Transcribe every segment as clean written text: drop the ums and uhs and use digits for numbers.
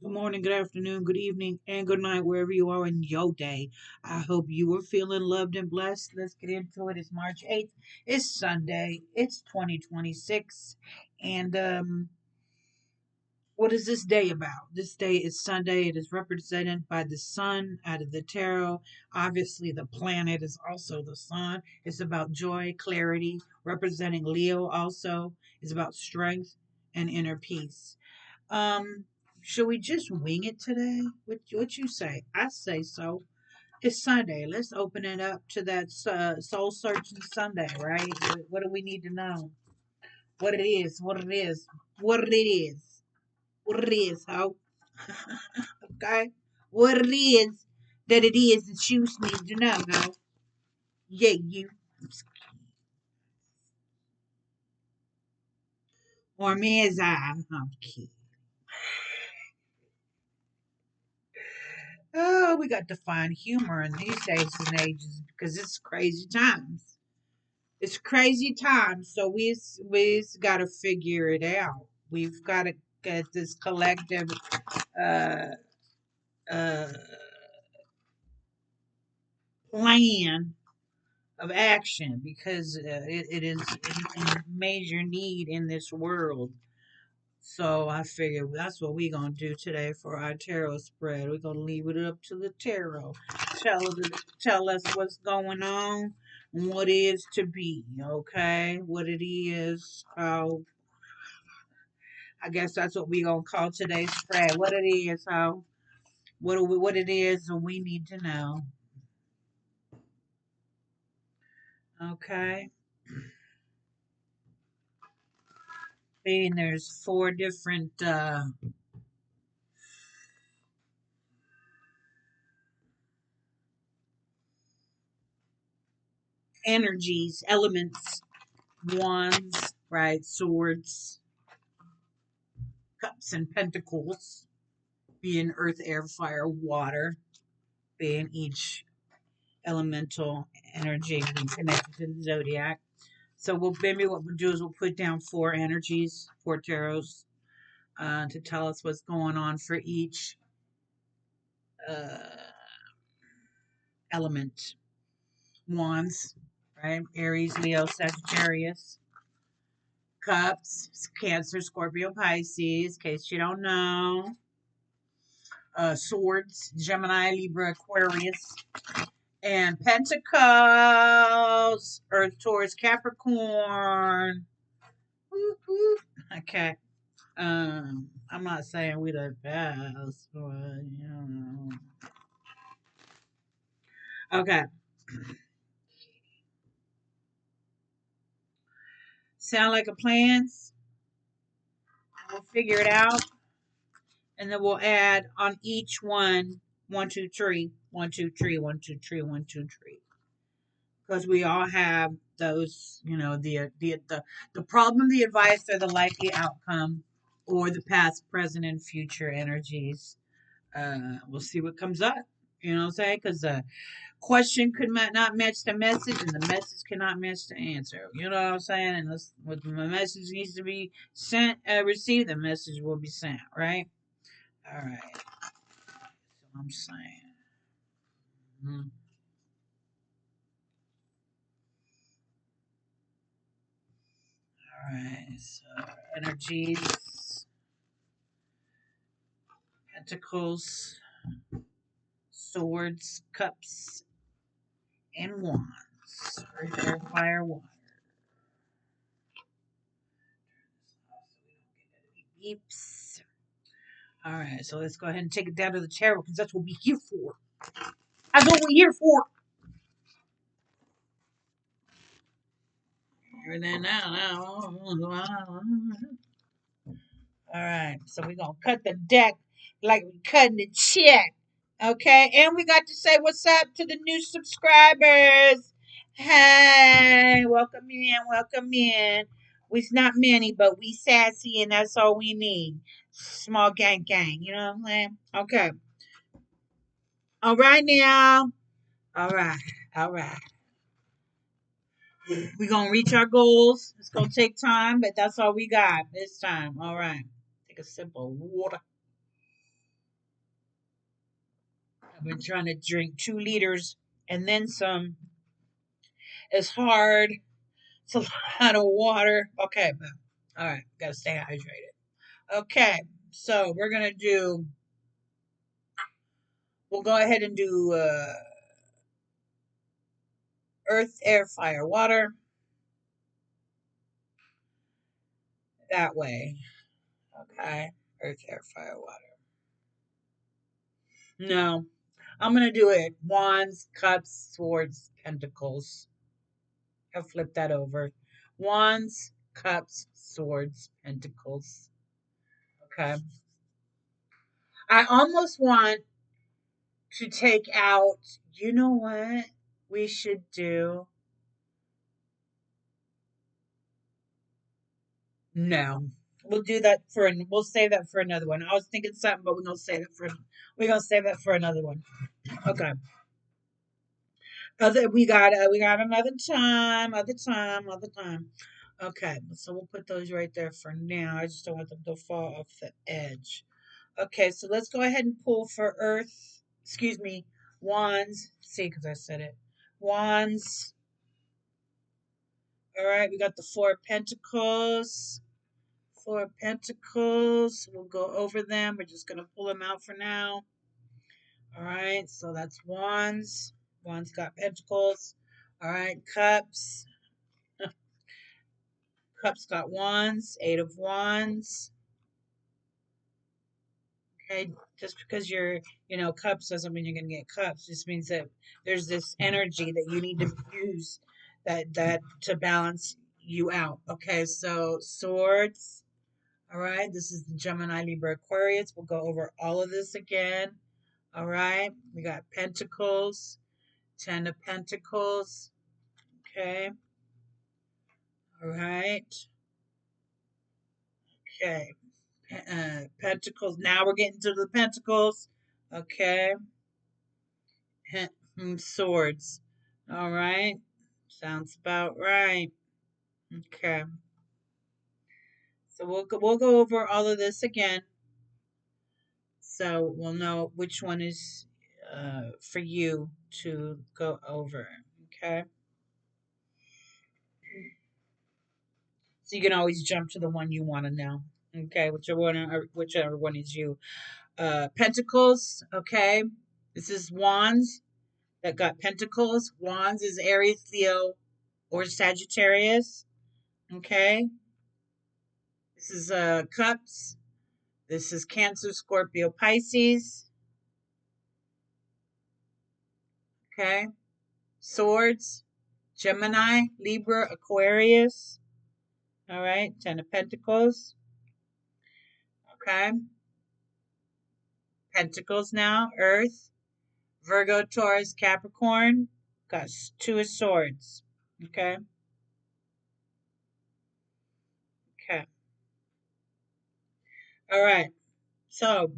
Good morning, good afternoon, good evening, and good night, wherever you are in your day. I hope you are feeling loved and blessed. Let's get into it. It's March 8th. It's Sunday. It's 2026. And what is this day about? This day is Sunday. It is represented by the sun out of the tarot. Obviously, the planet is also the sun. It's about joy, clarity, representing Leo also. It's about strength and inner peace. Um, should we just wing it today? What you say? I say so. It's Sunday. Let's open it up to that soul searching Sunday, right? What do we need to know? What it is? What it is? What it is? What it is? How? Okay. What it is that it is that you need to know? How? Yeah, you or me as I'm kidding. Oh, we got to find humor in these days and ages because it's crazy times. It's crazy times, so we got to figure it out. We've got to get this collective uh, uh, plan of action because it is in major need in this world. So I figure that's what we're gonna do today for our tarot spread. We're gonna leave it up to the tarot. Tell us what's going on and what is to be. Okay, what it is, how I guess that's what we gonna call today's spread. What it is, how what it is, and we need to know. Okay, and there's four different energies, elements, wands, right? Swords, cups, and pentacles, being earth, air, fire, water, being each elemental energy being connected to the zodiac. So maybe what we'll do is we'll put down four energies, four tarots, to tell us what's going on for each uh, element. Wands, right? Aries, Leo, Sagittarius. Cups, Cancer, Scorpio, Pisces, in case you don't know. Swords, Gemini, Libra, Aquarius. And Pentacles, Earth, Taurus, Capricorn. Woo, woo. Okay. I'm not saying we the best, but you know. Okay. Sound like a plan? We'll figure it out, and then we'll add on each one, one, two, three, one, two, three, one, two, three, one, two, three, because we all have those. You know, the problem, the advice, or the likely outcome, or the past, present, and future energies. We'll see what comes up. You know what I'm saying? Because the question could not match the message, and the message cannot match the answer. You know what I'm saying? And what the message needs to be sent, received, the message will be sent. Right? All right. So I'm saying. Mhm. All right. So energies, pentacles, swords, cups, and wands. Earth, air, fire, water. Beeps. All right, so let's go ahead and take it down to the tarot because that's what we're here for. That's what we're here for. And then now. All right, so we're gonna cut the deck like we cutting the check. Okay, and we got to say what's up to the new subscribers. Hey, welcome in, welcome in. We's not many, but we sassy, and that's all we need. Small gang, gang. You know what I'm saying? Okay. All right now. All right. All right. We're gonna reach our goals. It's gonna take time, but that's all we got this time. All right. Take a sip of water. I've been trying to drink 2 liters and then some. It's hard. It's a lot of water. Okay, but all right, gotta stay hydrated. Okay, so we're gonna do. We'll go ahead and do earth, air, fire, water. That way. Okay, earth, air, fire, water. No, I'm gonna do it. Wands, cups, swords, pentacles. I'll flip that over. Wands, cups, swords, pentacles. Okay. I almost want to take out, you know what we should do? No. We'll do that we'll save that for another one. I was thinking something, but we're gonna save that for another one. Okay. We got other time. Okay, so we'll put those right there for now. I just don't want them to fall off the edge. Okay, so let's go ahead and pull for Earth. Excuse me, wands. See, because I said it. Wands. All right, we got the Four of Pentacles. Four of Pentacles. We'll go over them. We're just gonna pull them out for now. All right, so that's wands. Wands got pentacles. All right, cups. Cups got wands. Eight of wands. Okay, just because cups doesn't mean you're gonna get cups. Just means that there's this energy that you need to use that to balance you out. Okay, so swords. All right, this is the Gemini, Libra, Aquarius. We'll go over all of this again. All right, we got pentacles, 10 of Pentacles. Okay, all right, okay. Pentacles. Now we're getting to the pentacles. Okay, swords. All right, sounds about right. Okay, so we'll go over all of this again, so we'll know which one is for you to go over. Okay, so you can always jump to the one you want to know. Okay, whichever one is you. Pentacles. Okay, this is wands that got pentacles. Wands is Aries, Leo, or Sagittarius. Okay, this is cups. This is Cancer, Scorpio, Pisces. Okay, swords, Gemini, Libra, Aquarius. All right, 10 of Pentacles. Okay, Pentacles now, Earth, Virgo, Taurus, Capricorn. Got 2 of Swords. Okay, okay. All right, so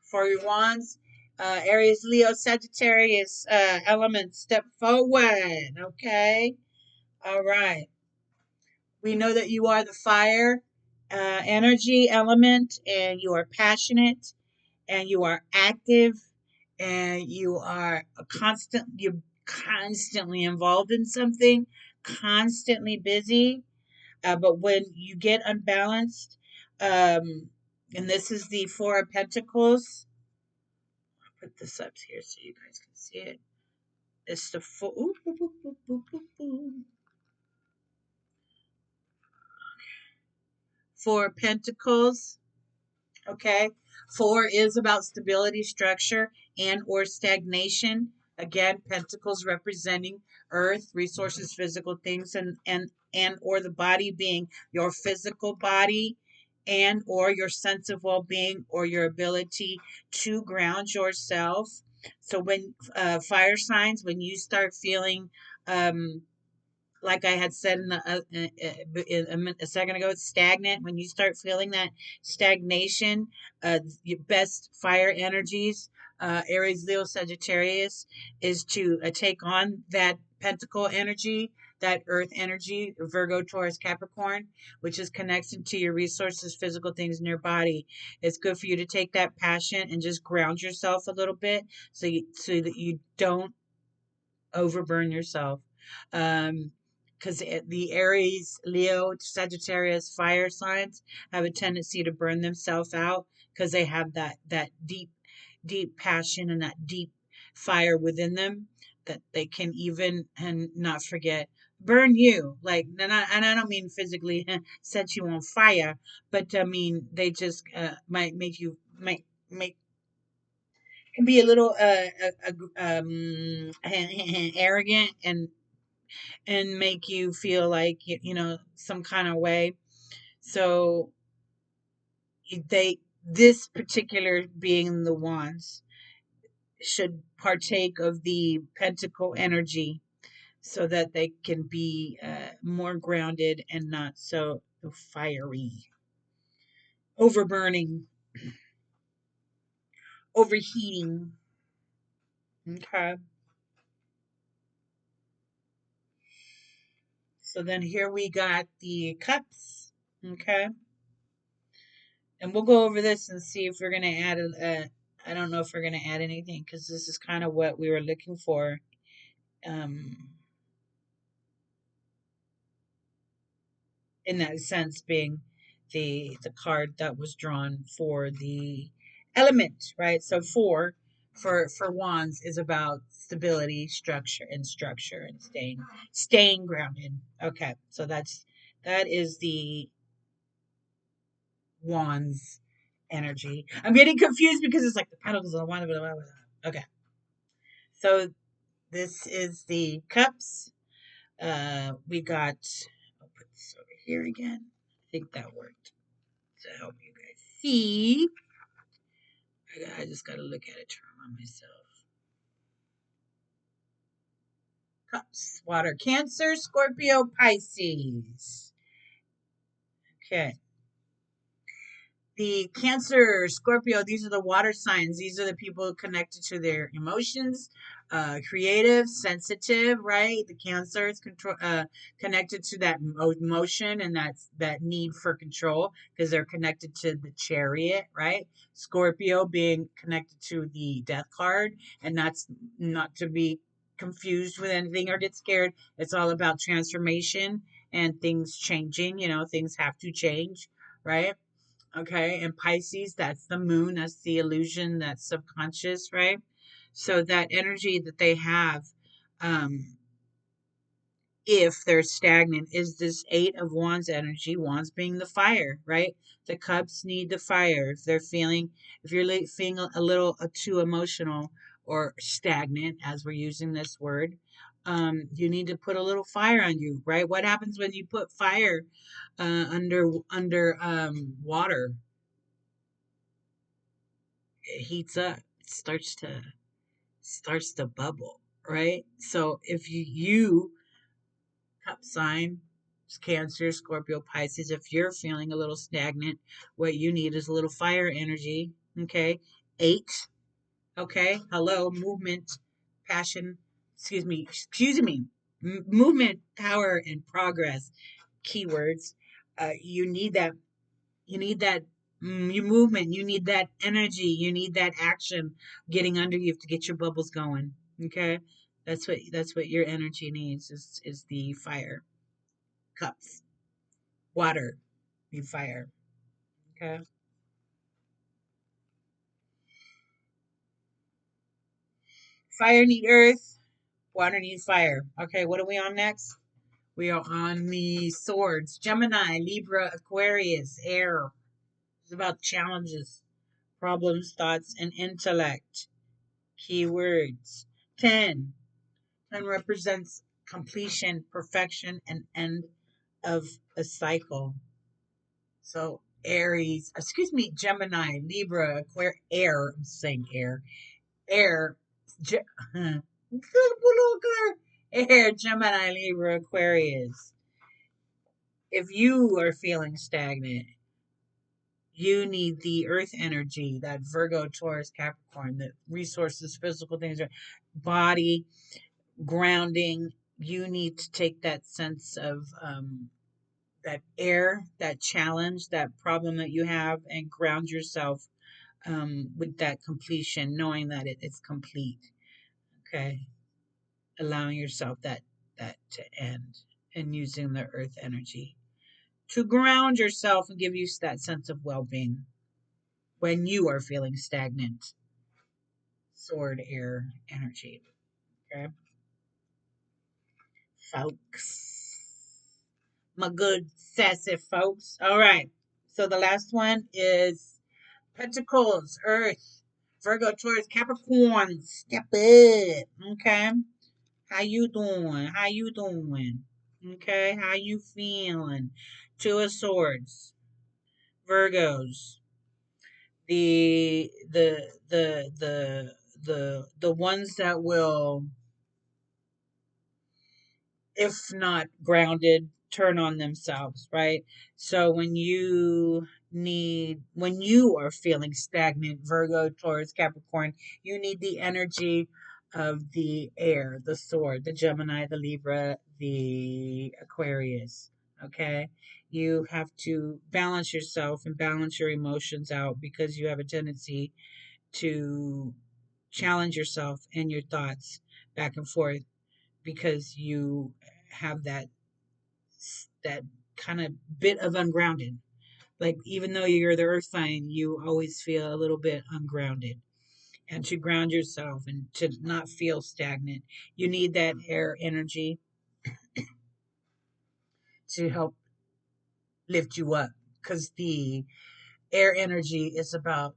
for your wands, Aries, Leo, Sagittarius elements, step forward. Okay, all right. We know that you are the fire energy element, and you are passionate, and you are active, and you're constantly involved in something, constantly busy. But when you get unbalanced, and this is the Four of Pentacles. I'll put this up here so you guys can see it. It's the four. Ooh, ooh, ooh, ooh, ooh, ooh. Four of Pentacles. Okay. Four is about stability, structure, and or stagnation. Again, pentacles representing earth, resources, physical things, and or the body being your physical body, and or your sense of well-being or your ability to ground yourself. So when fire signs, when you start feeling like I had said a second ago, it's stagnant. When you start feeling that stagnation, your best fire energies, Aries, Leo, Sagittarius, is to take on that pentacle energy, that earth energy, Virgo, Taurus, Capricorn, which is connected to your resources, physical things in your body. It's good for you to take that passion and just ground yourself a little bit so that you don't overburn yourself. Because the Aries, Leo, Sagittarius fire signs have a tendency to burn themselves out because they have that deep passion and that deep fire within them that they can even and not forget burn you like and I don't mean physically set you on fire, but I mean they just might make you make can be a little arrogant and make you feel like some kind of way. So they this particular being the wands should partake of the pentacle energy so that they can be more grounded and not so fiery, overburning, overheating. Okay. So then here we got the cups. Okay. And we'll go over this and see if we're going to add I don't know if we're going to add anything because this is kind of what we were looking for. Um, in that sense being the card that was drawn for the element, right? So for wands is about stability, structure and staying grounded. Okay, so that is the wands energy. I'm getting confused because it's like the pentacles and the wand. Okay, so this is the cups. We got. I'll put this over here again. I think that worked to help you guys see. I just got to look at it to remind myself. Cups, water, Cancer, Scorpio, Pisces. Okay. The Cancer, Scorpio, these are the water signs. These are the people connected to their emotions, creative, sensitive, right? The Cancer is connected to that emotion and that need for control because they're connected to the Chariot, right? Scorpio being connected to the Death card, and that's not to be confused with anything or get scared. It's all about transformation and things changing. Things have to change, right? Okay, and Pisces, that's the moon, that's the illusion, that's subconscious, right? So that energy that they have, um, if they're stagnant, is this Eight of Wands energy, wands being the fire, right? The cups need the fire. If you're feeling a little too emotional or stagnant, as we're using this word, you need to put a little fire on you, right? What happens when you put fire under water? It heats up, it starts to bubble, right? So if you cup sign, Cancer, Scorpio, Pisces, if you're feeling a little stagnant, what you need is a little fire energy. Okay. Eight. Okay. Hello, movement, passion, excuse me, movement, power, and progress. Keywords. You need that you movement, you need that energy, you need that action getting under you to get your bubbles going. Okay, that's what your energy needs is the fire. Cups, water, need fire. Okay, fire need earth, water need fire. Okay, what are we on next? We are on the swords. Gemini, Libra, Aquarius, air. It's about challenges, problems, thoughts, and intellect. Keywords. 10. 10 represents completion, perfection, and end of a cycle. So Aries, excuse me, Gemini, Libra, air. I'm saying air, Ge- air, Gemini, Libra, Aquarius. If you are feeling stagnant, you need the earth energy, that Virgo, Taurus, Capricorn, the resources, physical things, body, grounding. you need to take that sense of that air, that challenge, that problem that you have, and ground yourself with that completion, knowing that it's complete. Okay, allowing yourself that to end, and using the earth energy to ground yourself and give you that sense of well-being when you are feeling stagnant. Sword air energy. Okay, folks. My good sassy folks. All right. So the last one is Pentacles, Earth, Virgo, Taurus, Capricorn. Step up. Okay. How you doing? How you doing? Okay. How you feeling? Two of Swords, Virgos. The ones that will, if not grounded, turn on themselves, right? So when you are feeling stagnant, Virgo, Taurus, Capricorn, you need the energy of the air, the sword, the Gemini, the Libra, the Aquarius. Okay. You have to balance yourself and balance your emotions out, because you have a tendency to challenge yourself and your thoughts back and forth, because you have that kind of bit of ungrounded. Like, even though you're the earth sign, you always feel a little bit ungrounded. And to ground yourself and to not feel stagnant, you need that air energy to help lift you up. Because the air energy is about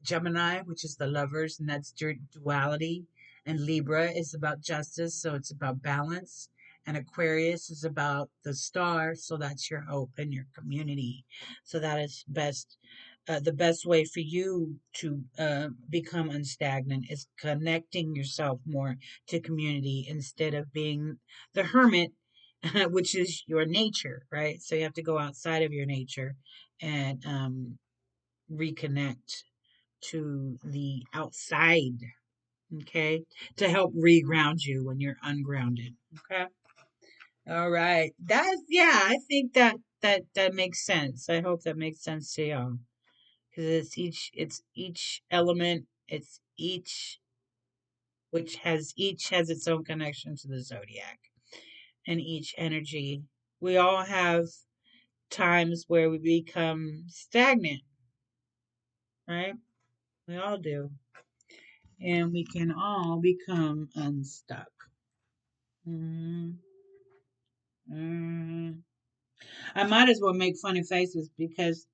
Gemini, which is the lovers, and that's duality. And Libra is about justice, so it's about balance. And Aquarius is about the star, so that's your hope and your community. So that is best. The best way for you to become unstagnant is connecting yourself more to community instead of being the hermit, which is your nature, right? So you have to go outside of your nature and reconnect to the outside, okay, to help reground you when you're ungrounded. Okay. All right. That's, yeah, I think that makes sense. I hope that makes sense to y'all, because it's each element, it's each has its own connection to the zodiac, and each energy. We all have times where we become stagnant, right? We all do. And we can all become unstuck. Mm, mm. I might as well make funny faces, because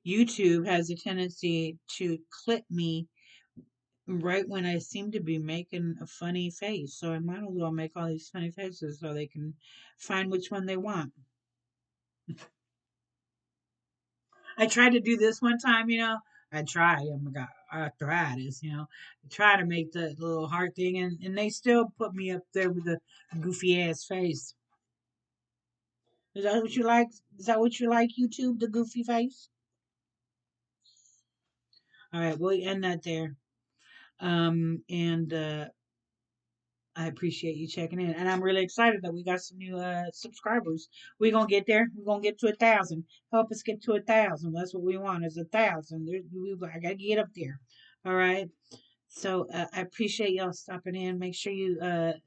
YouTube has a tendency to clip me right when I seem to be making a funny face. So I might as well make all these funny faces so they can find which one they want. I tried to do this one time, I tried. Oh my God, arthritis. I try to make the little heart thing, and they still put me up there with a goofy ass face. Is that what you like? Is that what you like, YouTube? The goofy face? All right, we'll end that there. And I appreciate you checking in. And I'm really excited that we got some new subscribers. We're gonna get there. We're gonna get to 1,000. Help us get to 1,000. That's what we want, is 1,000. I gotta get up there. All right. So I appreciate y'all stopping in. Make sure you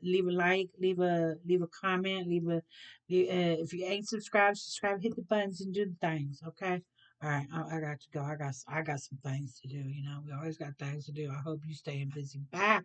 leave a like, leave a comment, if you ain't subscribed, subscribe, hit the buttons and do the things. Okay. All right, I got to go. I got some things to do. We always got things to do. I hope you staying busy. Bye.